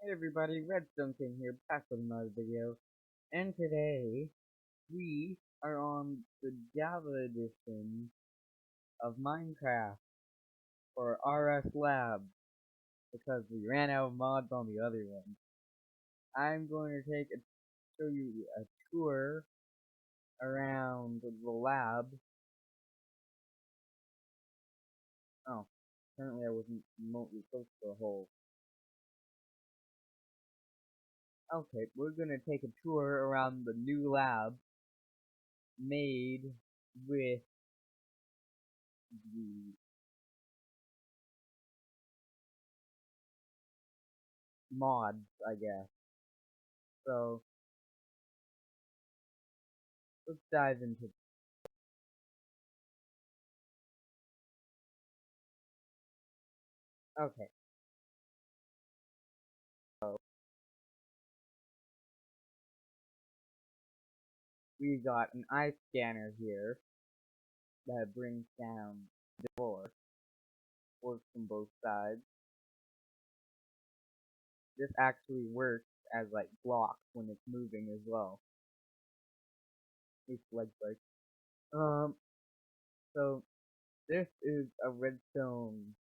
Hey everybody, Redstone King here, back with another video, and today we are on the Java edition of Minecraft for RSLabs because we ran out of mods on the other one. I'm going to show you a tour around the lab. Oh, apparently I wasn't remotely close to the hole. Okay, we're going to take a tour around the new lab made with the mods, I guess. So let's dive into. Okay, so we got an eye scanner here that brings down the floor. Works from both sides. This actually works as like blocks when it's moving as well. It's leg break. Um, so this is a redstone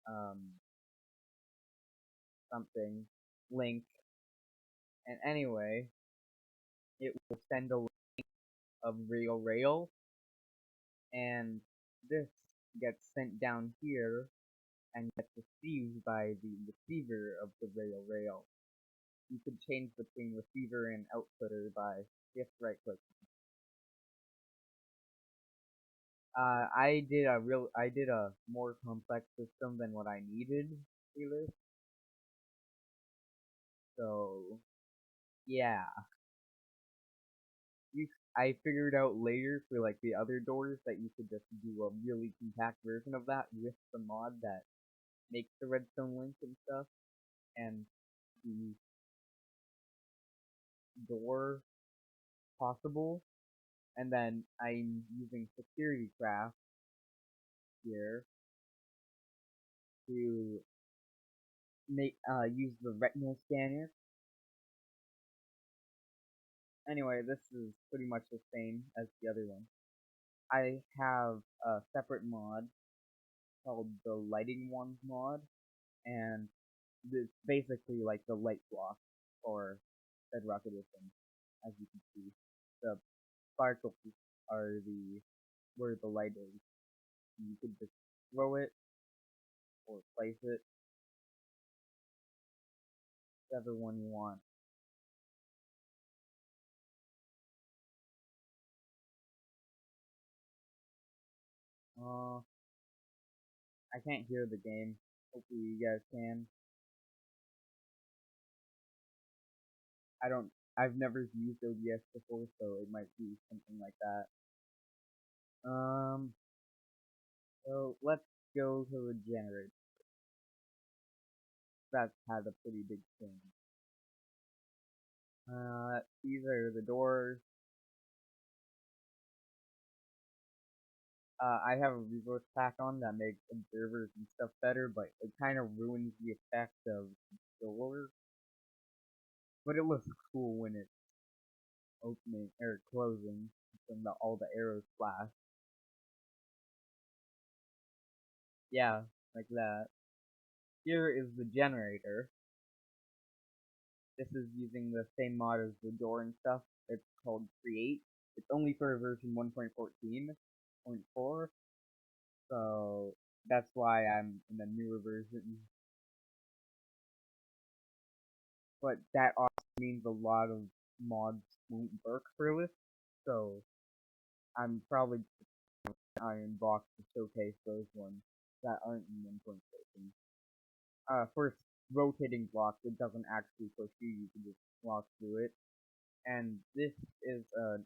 um something link, and anyway, it will send a link of real rail, and this gets sent down here and gets received by the receiver of the rail. You could change between receiver and outputter by just right click. I did a more complex system than what I needed for this. So yeah, I figured out later for like the other doors that you could just do a really compact version of that with the mod that makes the redstone link and stuff, and the door possible. And then I'm using security craft here to use the retinal scanner. Anyway, this is pretty much the same as the other one. I have a separate mod called the lighting ones mod, and this basically like the light block for bedrock edition. As you can see, the sparkles are the where the light is. You could just throw it or place it, whichever one you want. I can't hear the game. Hopefully you guys can. I don't. I've never used OBS before, so it might be something like that. Um. So let's go to the generator. That's had a pretty big thing. These are the doors. I have a resource pack on that makes observers and stuff better, but it kind of ruins the effect of the door. But it looks cool when it's opening or closing, when all the arrows flash. Yeah, like that. Here is the generator. This is using the same mod as the door and stuff. It's called Create. It's only for version 1.14.4, so that's why I'm in the newer version. But that also means a lot of mods won't work for this, so I'm probably iron box to showcase those ones that aren't in 1.14. First, rotating blocks, it doesn't actually push you, you can just walk through it. And this is a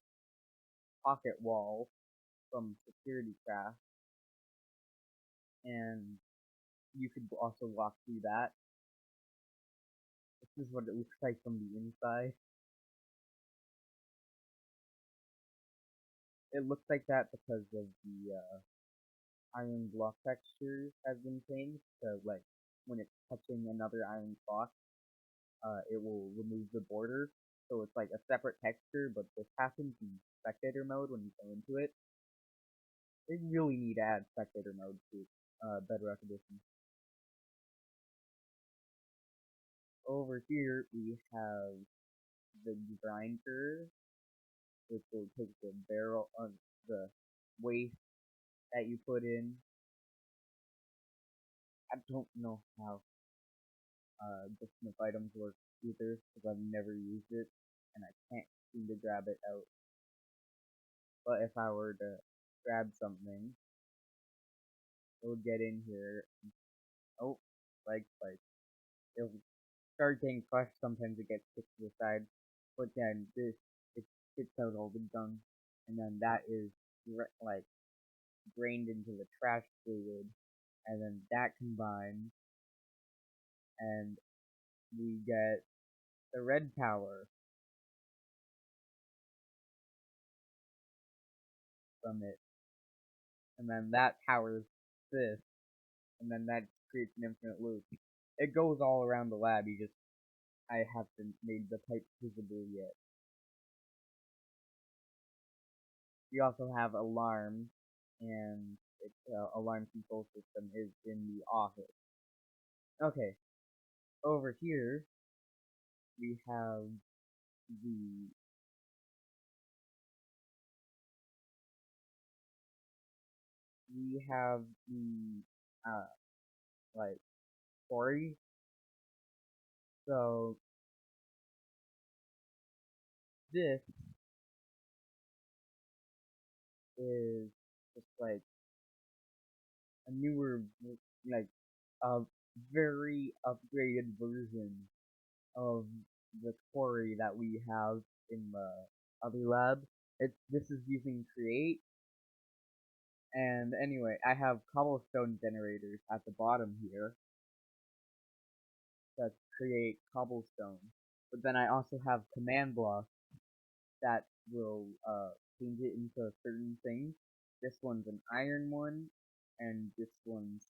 pocket wall from security craft, and you could also walk through that. This is what it looks like from the inside. It looks like that because of the iron block texture has been changed, so like when it's touching another iron block, it will remove the border. So it's like a separate texture, but this happens in spectator mode when you go into it. They really need to add spectator mode to Bedrock Edition. Over here we have the grinder, which will take the barrel of the waste that you put in. I don't know how the Smith items work either, because I've never used it, and I can't seem to grab it out. But if I were to grab something, it would get in here. Oh, spike. It'll start getting crushed. Sometimes it gets kicked to the side, but then it spits out all the gunk, and then that is like drained into the trash fluid, and then that combines, and we get the red power from it, and then that powers this, and then that creates an infinite loop. It goes all around the lab. I haven't made the pipe visible yet. You also have alarms, and its alarm control system is in the office. Okay, over here we have the we have the like quarry. So this is just like a newer, like a very upgraded version of the quarry that we have in the other lab. This is using create, and anyway, I have cobblestone generators at the bottom here that create cobblestone. But then I also have command blocks that will change it into certain things. This one's an iron one, and this one's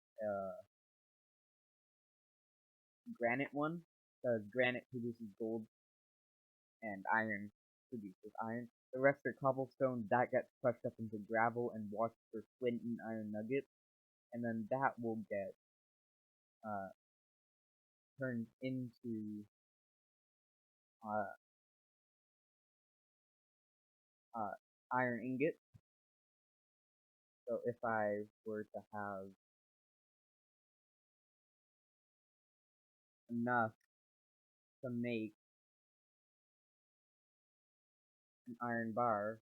granite one, because granite produces gold and iron produces iron. The rest are cobblestone that gets crushed up into gravel and washed for flint and iron nuggets, and then that will get uh, turned into uh, iron ingots. So if I were to have enough to make an iron bar,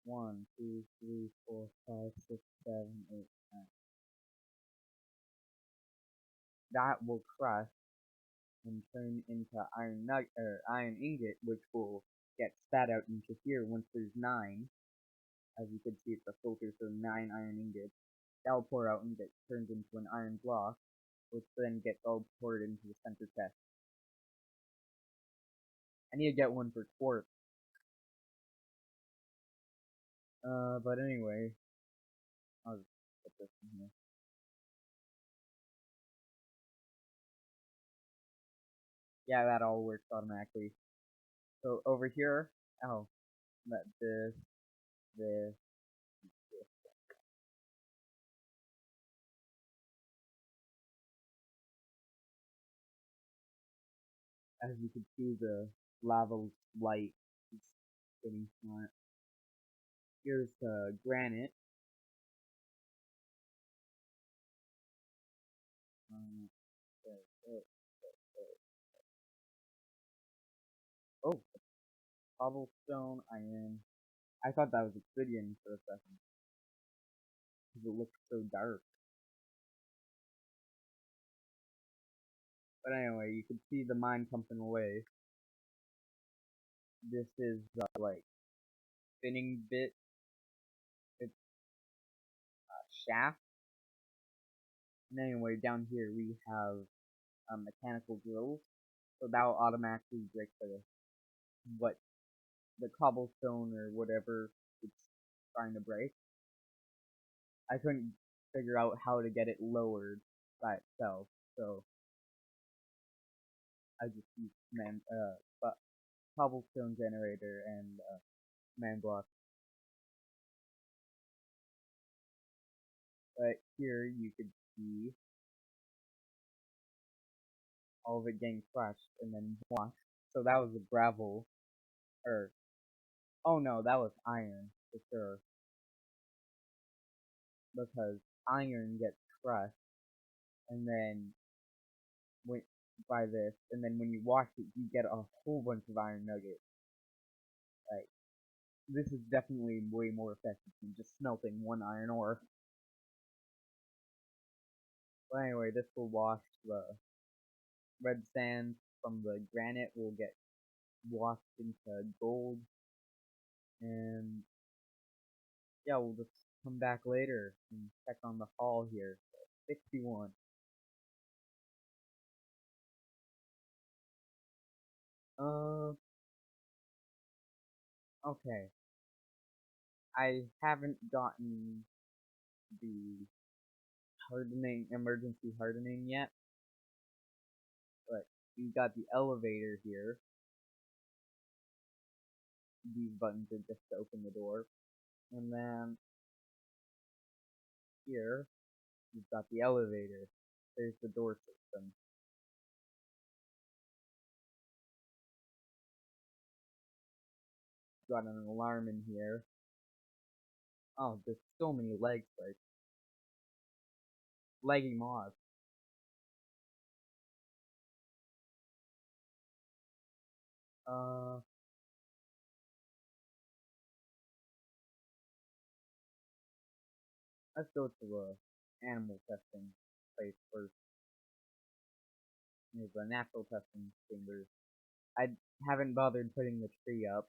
1, 2, 3, 4, 5, 6, 7, 8, 9. That will crush and turn into iron nug or iron ingot, which will get spat out into here once there's 9. As you can see, it's a filter, so 9 iron ingots. That'll pour out and get turned into an iron block, which then gets all poured into the center chest. I need to get one for quartz. But anyway, I'll just put this in here. Yeah, that all works automatically. So over here, oh, let this, this. As you can see, the lava light is getting smart. Here's the granite. Um, oh, cobblestone, iron. I thought that was obsidian for a second, because it looked so dark. But anyway, you can see the mine pumping away. This is like spinning bit. It's a shaft. And anyway, down here we have mechanical drills, so that will automatically break what the cobblestone or whatever it's trying to break. I couldn't figure out how to get it lowered by itself, so I just use but cobblestone generator and man block. But here you could see all of it getting crushed and then washed. So that was the gravel, or oh no, that was iron for sure, because iron gets crushed and then when by this, and then when you wash it, you get a whole bunch of iron nuggets. Like this is definitely way more effective than just smelting one iron ore. But anyway, this will wash the red sand from the granite will get washed into gold, and yeah, we'll just come back later and check on the haul here. So, 61. Uh, okay. I haven't gotten the emergency hardening yet, but we got the elevator here. These buttons are just to open the door. And then here, we've got the elevator. There's the door system. Got an alarm in here. Oh, there's so many legs, like leggy moths. Uh, let's go to the animal testing place first. There's the natural testing chambers. I haven't bothered putting the tree up,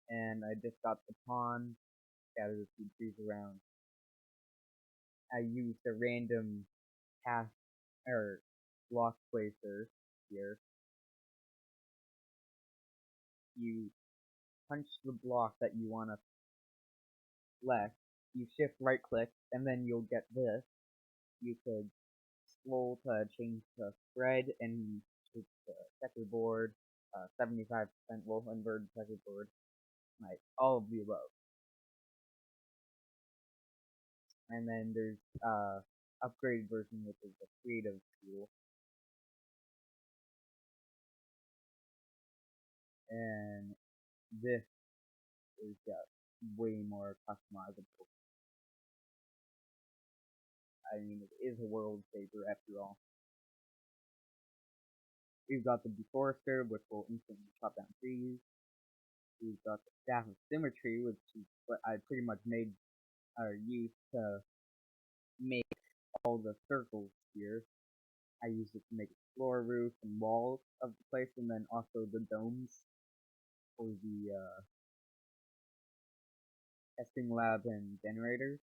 and I just got the pond, scattered a few trees around. I used a random cast or block placer here. You punch the block that you want to select. You shift right click, and then you'll get this. You could scroll to change the spread and choose the checkerboard, 75% wolf inverted checkerboard, like all of the above. And then there's upgraded version, which is the creative tool. And this is way more customizable. I mean, it is a world saver after all. We've got the deforester, which will instantly chop down trees. We've got the staff of symmetry, which is what I pretty much made or used to make all the circles here. I used it to make floor, roof, and walls of the place, and then also the domes for the testing lab and generators.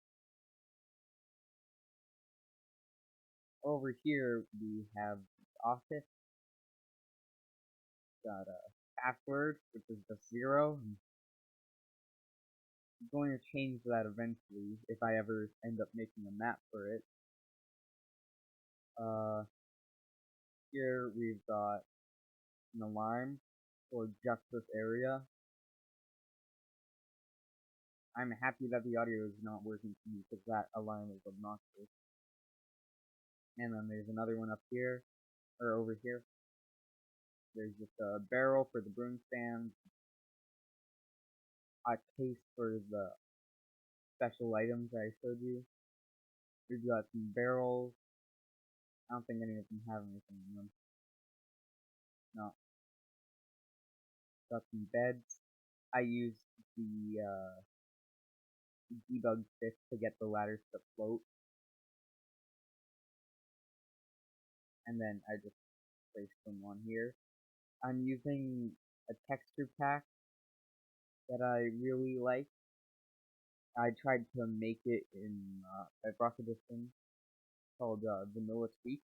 Over here we have the office. Got a password, which is just 0. I'm going to change that eventually if I ever end up making a map for it. Here we've got an alarm for just this area. I'm happy that the audio is not working for me because that alarm is obnoxious. And then there's another one up here, or over here. There's just a barrel for the broom stand, a case for the special items that I showed you. We've got some barrels. I don't think any of them have anything in them. No. Got some beds. I used the debug stick to get the ladders to float. And then I just placed them on here. I'm using a texture pack that I really like. I tried to make it in Bedrock Edition called Vanilla Tweak,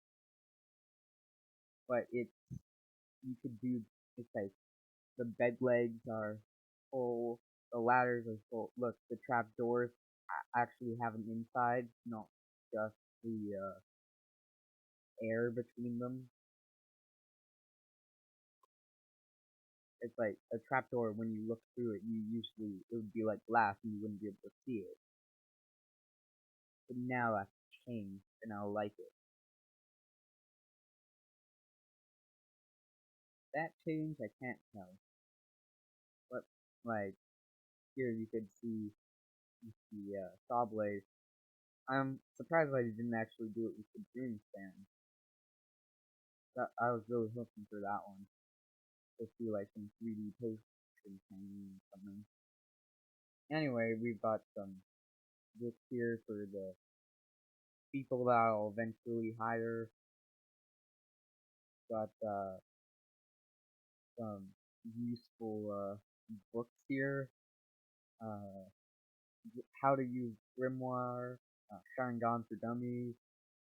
but you could do it's like the bed legs are full, the ladders are full. Look, the trap doors actually have an inside, not just the air between them. It's like a trapdoor. When you look through it, it would be like glass, and you wouldn't be able to see it. But now that's changed, and I like it. That change, I can't tell. But like here, you could see the saw blade. I'm surprised that he didn't actually do it with the broom stand. I was really hoping for that one. To see like some 3D post and something. Anyway, we've got some books here for the people that I'll eventually hire. Got some useful books here. Uh, how to use grimoire, Sharingan for Dummies,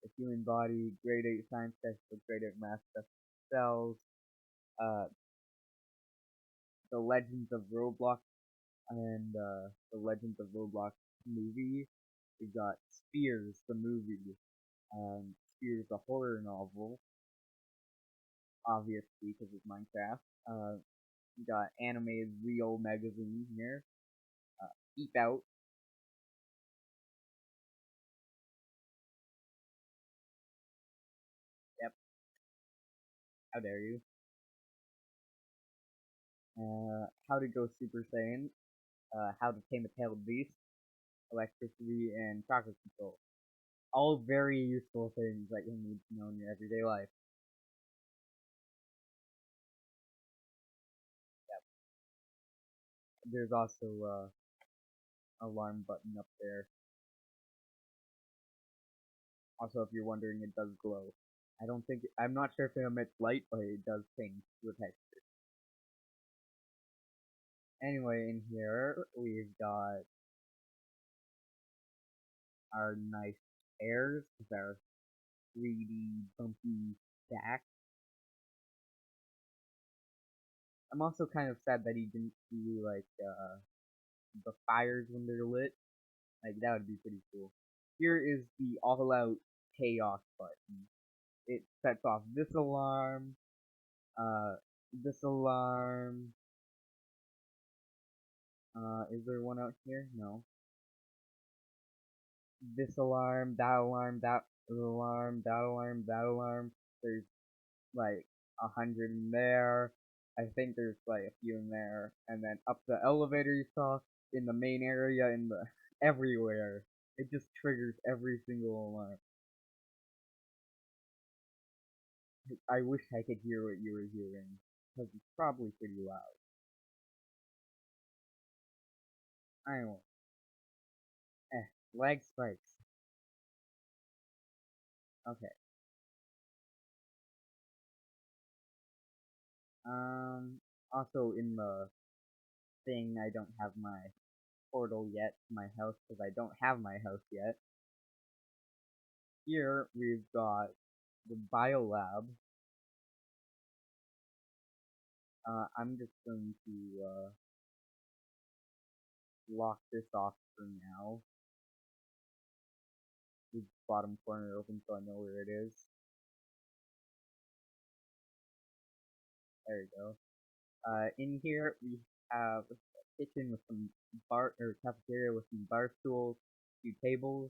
the human body, grade 8 science textbook, grade 8 math textbook, cells, uh, the Legends of Roblox, and the Legends of Roblox movie. We've got Spears, the movie. Spears, a horror novel, obviously because it's Minecraft. We got animated real magazine here. Peep Out. Yep, how dare you. How to Go Super Saiyan. How to Tame a Tailed Beast. Electricity and Chakra Control. All very useful things that you need to know in your everyday life. Yep. There's also alarm button up there. Also, if you're wondering, it does glow. I'm not sure if it emits light, but it does change to a texture. Anyway, in here, we've got our nice chairs with our 3D bumpy back. I'm also kind of sad that he didn't do, like, the fires when they're lit. Like, that would be pretty cool. Here is the all-out chaos button. It sets off uh, this alarm. Is there one out here? No. This alarm, that alarm, that alarm, that alarm, that alarm. There's like 100 in there. I think there's like a few in there, and then up the elevator you saw in the main area, in the everywhere. It just triggers every single alarm. I wish I could hear what you were hearing, because it's probably pretty loud. Anyway, lag spikes. Okay. Also in the thing, I don't have my portal yet to my house because I don't have my house yet. Here we've got the biolab. I'm just going to lock this off for now. Leave the bottom corner open so I know where it is. There you go. In here we have a kitchen with some cafeteria with some bar stools, two tables.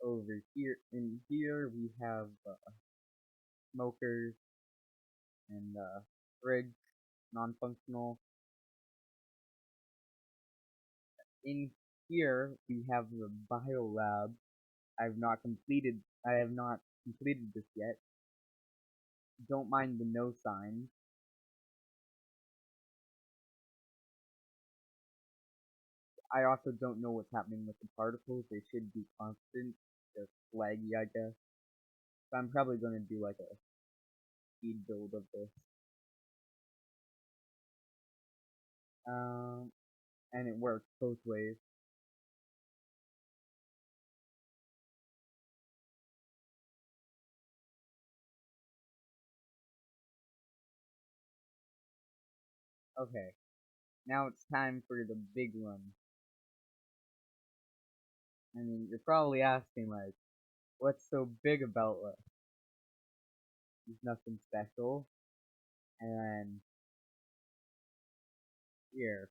Over here, in here we have smokers and fridge, non-functional. In here we have the biolab. I have not completed this yet. Don't mind the no sign. I also don't know what's happening with the particles. They should be constant, just laggy, I guess. So I'm probably going to do like a speed build of this. And it works both ways. Okay, now it's time for the big one. I mean, you're probably asking like, What's so big about this? There's nothing special. And here,